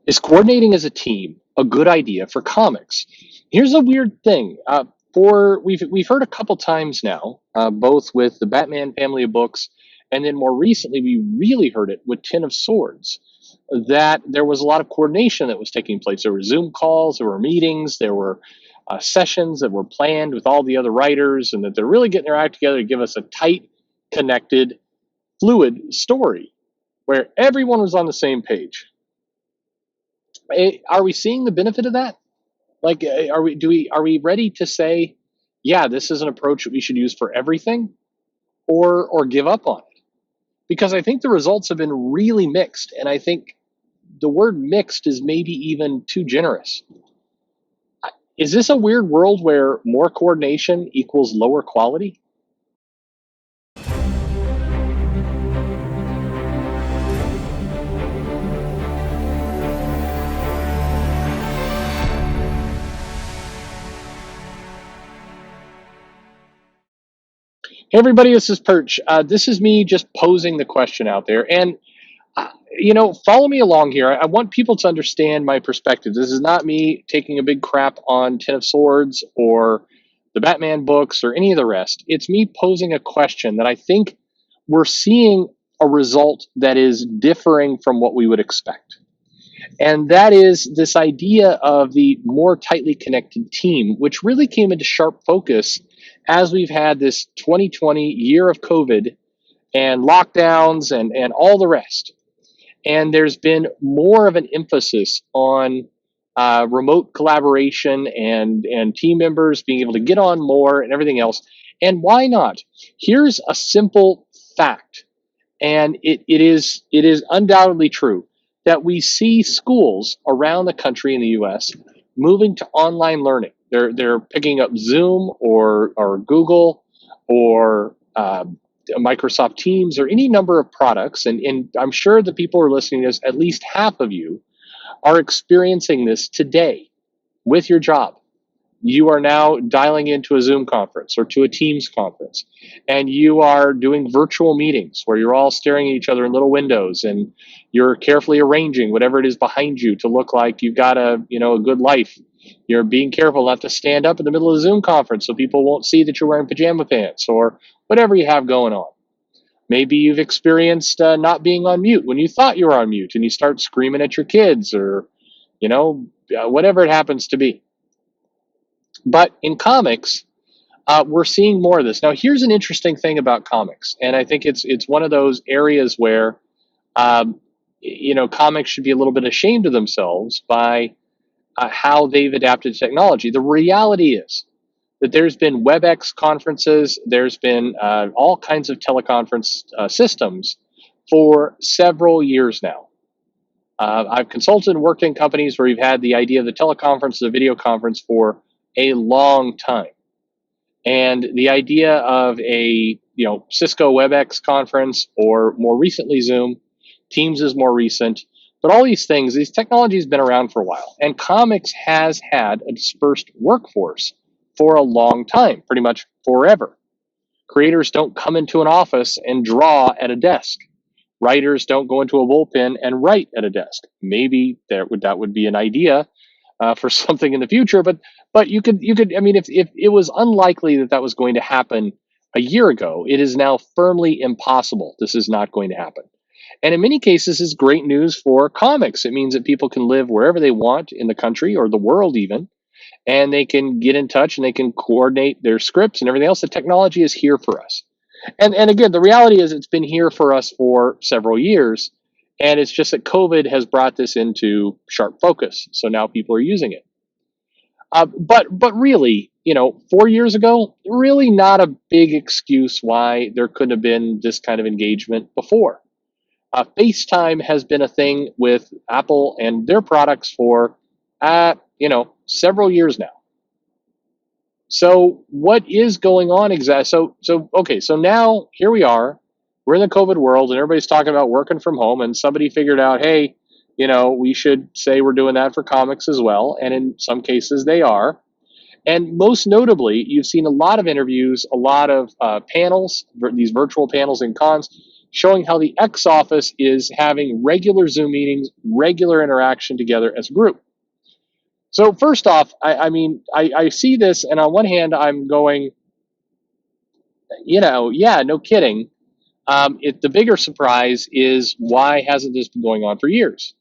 Is coordinating as a team a good idea for comics? Here's a weird thing. For we've heard a couple times now, both with the Batman family of books, and then more recently we really heard it with Ten of Swords. That there was a lot of coordination that was taking place. There were Zoom calls, there were meetings, there were sessions that were planned with all the other writers, and that they're really getting their act together to give us a tight, connected, fluid story where everyone was on the same page. Are we seeing the benefit of that? Like, are we ready to say, yeah, this is an approach that we should use for everything, or give up on it? Because I think the results have been really mixed, and I think the word mixed is maybe even too generous. Is this a weird world where more coordination equals lower quality? Hey everybody, this is Perch. This is me just posing the question out there, and follow me along here. I want people to understand my perspective. This is not me taking a big crap on Ten of Swords or the Batman books or any of the rest. It's me posing a question that I think we're seeing a result that is differing from what we would expect. And that is this idea of the more tightly connected team, which really came into sharp focus as we've had this 2020 year of COVID and lockdowns and all the rest. And there's been more of an emphasis on remote collaboration and team members being able to get on more and everything else. And why not? Here's a simple fact, and it is undoubtedly true that we see schools around the country in the U.S. moving to online learning. They're picking up Zoom or Google or Microsoft Teams or any number of products, and I'm sure the people who are listening to this, at least half of you, are experiencing this today with your job. You are now dialing into a Zoom conference or to a Teams conference, and you are doing virtual meetings where you're all staring at each other in little windows, and you're carefully arranging whatever it is behind you to look like you've got a good life. You're being careful not to stand up in the middle of the Zoom conference so people won't see that you're wearing pajama pants or whatever you have going on. Maybe you've experienced not being on mute when you thought you were on mute and you start screaming at your kids or, whatever it happens to be. But in comics, we're seeing more of this. Now, here's an interesting thing about comics, and I think it's one of those areas where, comics should be a little bit ashamed of themselves by how they've adapted technology. The reality is that there's been WebEx conferences, there's been all kinds of teleconference systems for several years now. I've consulted and worked in companies where you've had the idea of the teleconference as a video conference for a long time. And the idea of a Cisco WebEx conference, or more recently Zoom, Teams is more recent, but all these things, these technologies have been around for a while. And comics has had a dispersed workforce for a long time, pretty much forever. Creators don't come into an office and draw at a desk. Writers don't go into a bullpen and write at a desk. Maybe that would be an idea for something in the future, but you could I mean, if it was unlikely that was going to happen a year ago, it is now firmly impossible. This is not going to happen. And in many cases, it's great news for comics. It means that people can live wherever they want in the country or the world even, and they can get in touch and they can coordinate their scripts and everything else. The technology is here for us. And again, the reality is it's been here for us for several years. And it's just that COVID has brought this into sharp focus. So now people are using it. But really, 4 years ago, really not a big excuse why there couldn't have been this kind of engagement before. FaceTime has been a thing with Apple and their products for, several years now. So what is going on exactly? So now here we are. We're in the COVID world, and everybody's talking about working from home. And somebody figured out, hey, we should say we're doing that for comics as well. And in some cases, they are. And most notably, you've seen a lot of interviews, a lot of panels, these virtual panels in cons, showing how the X office is having regular Zoom meetings, regular interaction together as a group. So first off, I see this, and on one hand, I'm going, yeah, no kidding. The bigger surprise is, why hasn't this been going on for years?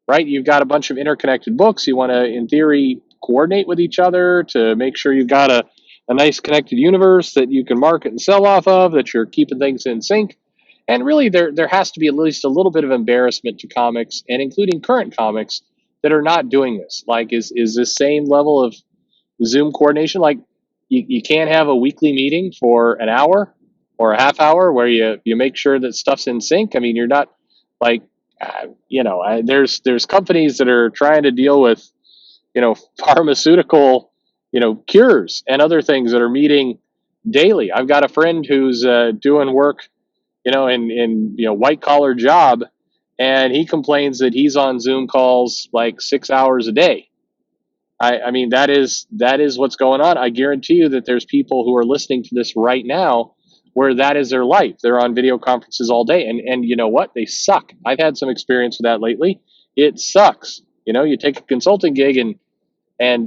Right? You've got a bunch of interconnected books. You want to, in theory, coordinate with each other to make sure you've got a nice connected universe that you can market and sell off of, that you're keeping things in sync. And really, there has to be at least a little bit of embarrassment to comics, and including current comics, that are not doing this. Like, is this same level of Zoom coordination? Like, you can't have a weekly meeting for an hour or a half hour where you make sure that stuff's in sync. I mean, you're not like, there's companies that are trying to deal with, pharmaceutical, cures and other things that are meeting daily. I've got a friend who's doing work, in white collar job, and he complains that he's on Zoom calls like 6 hours a day. I mean, that is what's going on. I guarantee you that there's people who are listening to this right now where that is their life. They're on video conferences all day, and you know what? They suck. I've had some experience with that lately. It sucks. You take a consulting gig, and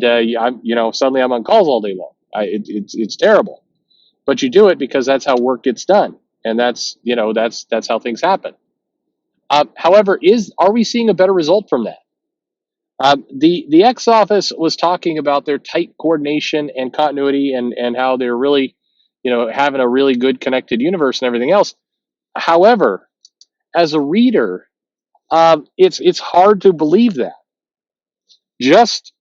suddenly I'm on calls all day long. It's terrible, but you do it because that's how work gets done, and that's how things happen. However, are we seeing a better result from that? The X office was talking about their tight coordination and continuity, and how they're really, having a really good connected universe and everything else. However, as a reader, it's hard to believe that. Just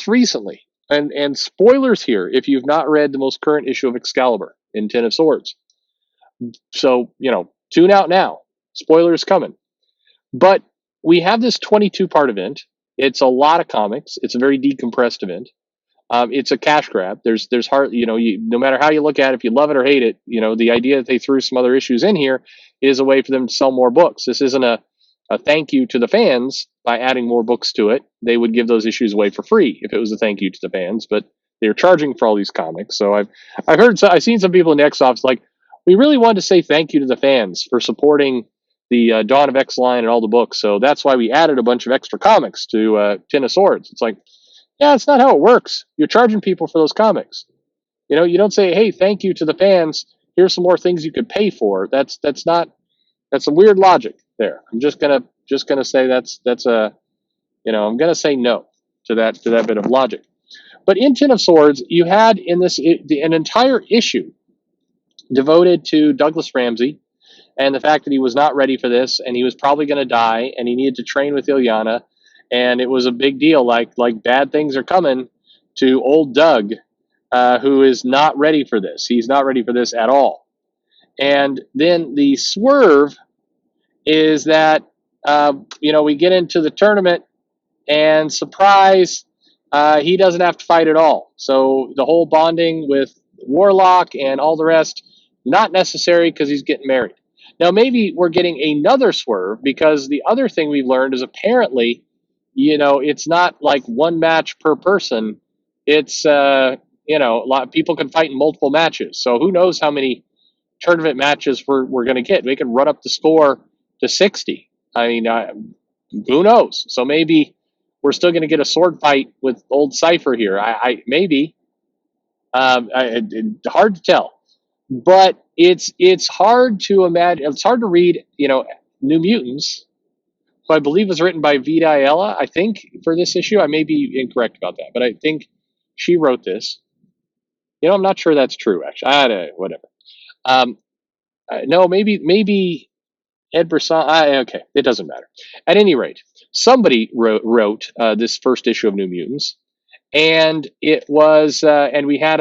recently, and spoilers here if you've not read the most current issue of Excalibur in Ten of Swords. So tune out now. Spoilers coming. But we have this 22-part event. It's a lot of comics. It's a very decompressed event. It's a cash grab. There's hardly, no matter how you look at it, if you love it or hate it, the idea that they threw some other issues in here is a way for them to sell more books. This isn't a thank you to the fans by adding more books to it. They would give those issues away for free if it was a thank you to the fans, but they're charging for all these comics. So I've seen some people in the X office like, we really wanted to say thank you to the fans for supporting the Dawn of X line and all the books. So that's why we added a bunch of extra comics to Ten of Swords. It's like, yeah, it's not how it works. You're charging people for those comics. You don't say, hey, thank you to the fans. Here's some more things you could pay for. That's some weird logic there. I'm just gonna say that's I'm gonna say no to that bit of logic. But in Ten of Swords, you had in this an entire issue devoted to Douglas Ramsey and the fact that he was not ready for this, and he was probably going to die, and he needed to train with Ilyana, and it was a big deal. Like bad things are coming to old Doug, who is not ready for this. He's not ready for this at all. And then the swerve is that we get into the tournament, and surprise, he doesn't have to fight at all. So the whole bonding with Warlock and all the rest, not necessary because he's getting married. Now, maybe we're getting another swerve, because the other thing we've learned is apparently, it's not like one match per person. It's, a lot of people can fight in multiple matches. So who knows how many tournament matches we're going to get. We can run up the score to 60. I mean, who knows? So maybe we're still going to get a sword fight with old Cypher here. Maybe. Hard to tell. But it's hard to imagine. It's hard to read, New Mutants, who I believe was written by Vita Ayala, I think, for this issue. I may be incorrect about that, but I think she wrote this. I'm not sure that's true, actually. Whatever. No, maybe Ed Brisson. Okay, it doesn't matter. At any rate, somebody wrote this first issue of New Mutants, and it was, and we had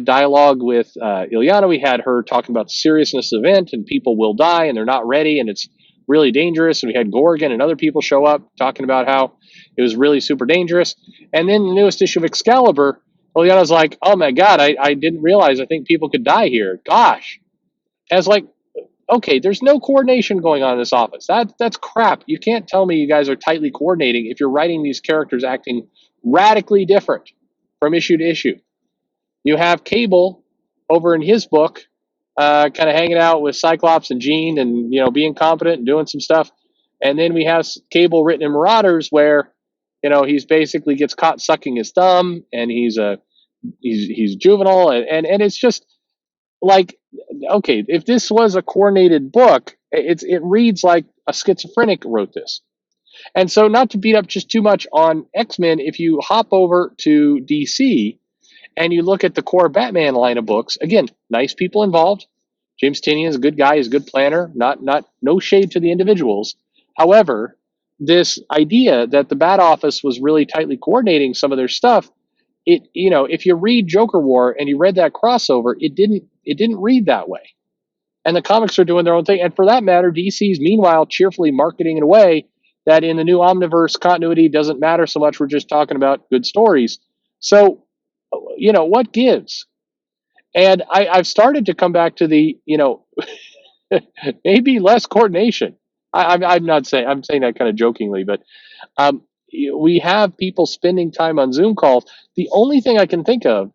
dialogue with Ilyana. We had her talking about the seriousness of the event, and people will die, and they're not ready, and it's really dangerous. And we had Gorgon and other people show up talking about how it was really super dangerous. And then the newest issue of Excalibur, Ilyana's like, oh my God, I didn't realize. I think people could die here. Gosh. I was like, okay, there's no coordination going on in this office. That's crap. You can't tell me you guys are tightly coordinating if you're writing these characters acting radically different from issue to issue. You have Cable over in his book kind of hanging out with Cyclops and Jean, and being competent and doing some stuff. And then we have Cable written in Marauders, where he's basically gets caught sucking his thumb, and he's juvenile, and it's just like, okay, if this was a coordinated book, it reads like a schizophrenic wrote this. And so, not to beat up just too much on X-Men, if you hop over to DC and you look at the core Batman line of books, again, nice people involved. James Tynion is a good guy, he's a good planner, not no shade to the individuals. However, this idea that the Bat Office was really tightly coordinating some of their stuff, if you read Joker War and you read that crossover, it didn't read that way. And the comics are doing their own thing. And for that matter, DC's meanwhile cheerfully marketing in a way that in the new Omniverse continuity doesn't matter so much. We're just talking about good stories. So, what gives? And I've started to come back to the, maybe less coordination. I'm not saying, I'm saying that kind of jokingly, but um, we have people spending time on Zoom calls. The only thing I can think of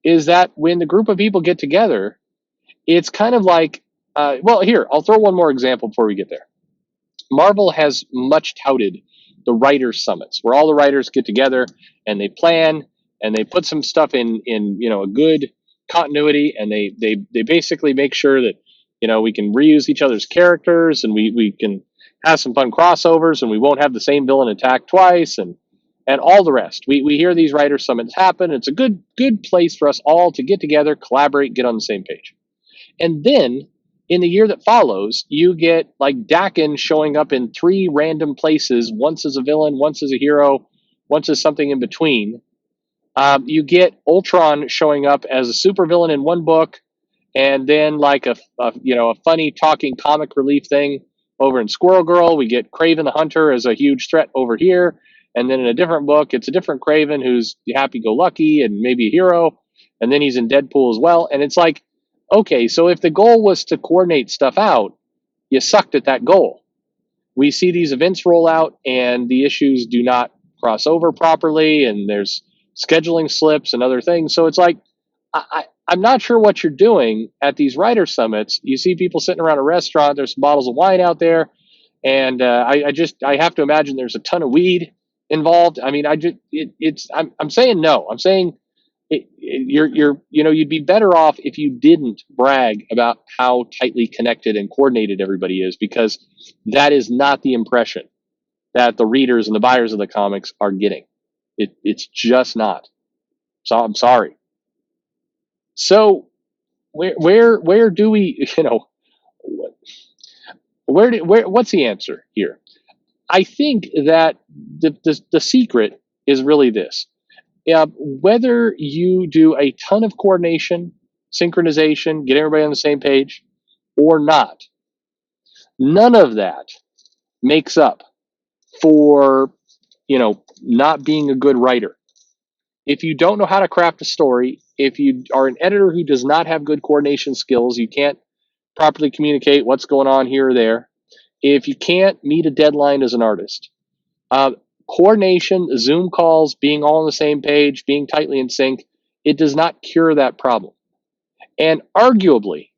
is that when the group of people get together, it's kind of like, well, here, I'll throw one more example before we get there. Marvel has much touted the writers' summits, where all the writers get together and they plan and they put some stuff in a good continuity, and they basically make sure that we can reuse each other's characters, and we can have some fun crossovers, and we won't have the same villain attack twice, and all the rest. We hear these writer summits happen. It's a good place for us all to get together, collaborate, get on the same page. And then in the year that follows, you get like Dakin showing up in 3 random places, once as a villain, once as a hero, once as something in between. You get Ultron showing up as a supervillain in one book, and then like a funny talking comic relief thing over in Squirrel Girl. We get Kraven the Hunter as a huge threat over here, and then in a different book, it's a different Kraven who's happy-go-lucky and maybe a hero, and then he's in Deadpool as well. And it's like, okay, so if the goal was to coordinate stuff out, you sucked at that goal. We see these events roll out, and the issues do not cross over properly, and there's scheduling slips and other things. So it's like, I'm not sure what you're doing at these writer summits. You see people sitting around a restaurant, there's some bottles of wine out there, and I have to imagine there's a ton of weed involved. I mean, I'm saying no. I'm saying you'd be better off if you didn't brag about how tightly connected and coordinated everybody is, because that is not the impression that the readers and the buyers of the comics are getting. It's just not. So I'm sorry. So where do we, what's the answer here? I think that the secret is really this. Whether you do a ton of coordination, synchronization, get everybody on the same page, or not, none of that makes up for, not being a good writer. If you don't know how to craft a story, if you are an editor who does not have good coordination skills, you can't properly communicate what's going on here or there, if you can't meet a deadline as an artist, coordination, Zoom calls, being all on the same page, being tightly in sync, it does not cure that problem. And arguably,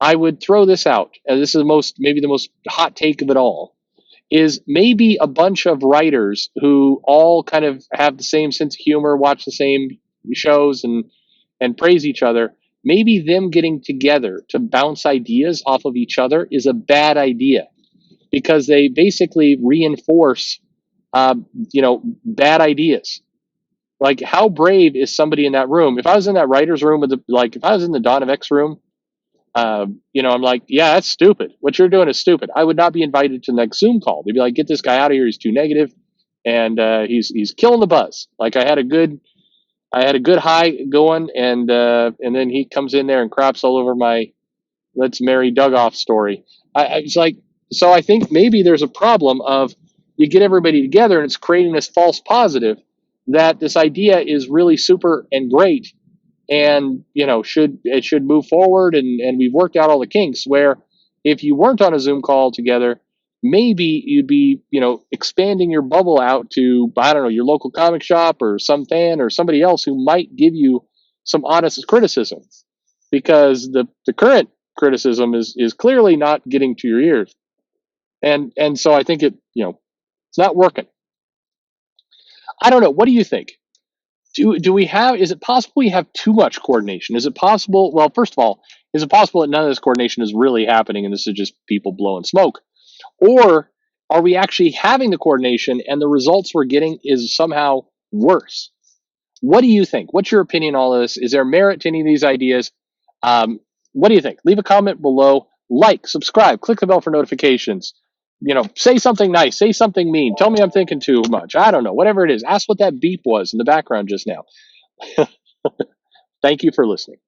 I would throw this out, and this is maybe the most hot take of it all, is maybe a bunch of writers who all kind of have the same sense of humor, watch the same shows, and praise each other. Maybe them getting together to bounce ideas off of each other is a bad idea, because they basically reinforce bad ideas. Like, how brave is somebody in that room? If I was in that writer's room if I was in the Dawn of X room, I'm like, yeah, that's stupid. What you're doing is stupid. I would not be invited to the next Zoom call. They'd be like, get this guy out of here. He's too negative, and he's killing the buzz. Like, I had a good high going, and then he comes in there and craps all over my "Let's Marry Doug Off" story. It's like, so I think maybe there's a problem of, you get everybody together and it's creating this false positive that this idea is really super and great, and should move forward, and we've worked out all the kinks, where if you weren't on a Zoom call together, maybe you'd be expanding your bubble out to, I don't know, your local comic shop or some fan or somebody else who might give you some honest criticism, because the current criticism is clearly not getting to your ears, and so I think it's not working. I don't know. What do you think? Do we have? Is it possible we have too much coordination? Is it possible? Well, first of all, is it possible that none of this coordination is really happening and this is just people blowing smoke? Or are we actually having the coordination and the results we're getting is somehow worse? What do you think? What's your opinion on all of this? Is there merit to any of these ideas? What do you think? Leave a comment below. Like, subscribe, click the bell for notifications. Say something nice, say something mean. Tell me I'm thinking too much. I don't know. Whatever it is. Ask what that beep was in the background just now. Thank you for listening.